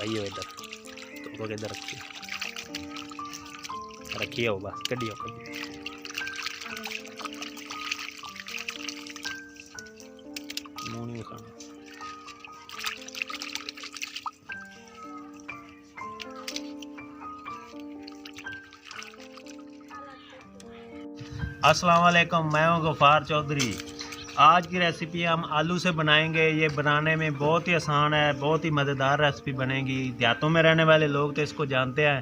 आइयो इधर तो इधर रखिए हो बस कडियो मुँह नहीं खाना। अस्सलाम वालेकुम, मैं हूं गफ़ार चौधरी। आज की रेसिपी हम आलू से बनाएंगे। ये बनाने में बहुत ही आसान है, बहुत ही मज़ेदार रेसिपी बनेगी। देहातों में रहने वाले लोग तो इसको जानते हैं।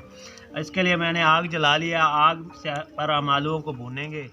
इसके लिए मैंने आग जला लिया। आग पर हम आलूओं को भूनेंगे।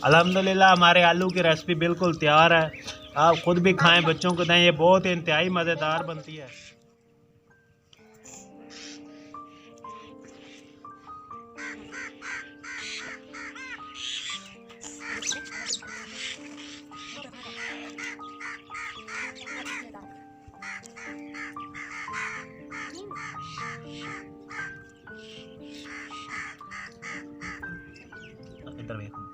अल्हम्दुलिल्लाह हमारे आलू की रेसिपी बिल्कुल तैयार है। आप खुद भी खाएं, बच्चों को दें। ये बहुत इंतहाई मज़ेदार बनती है। इधर देखो।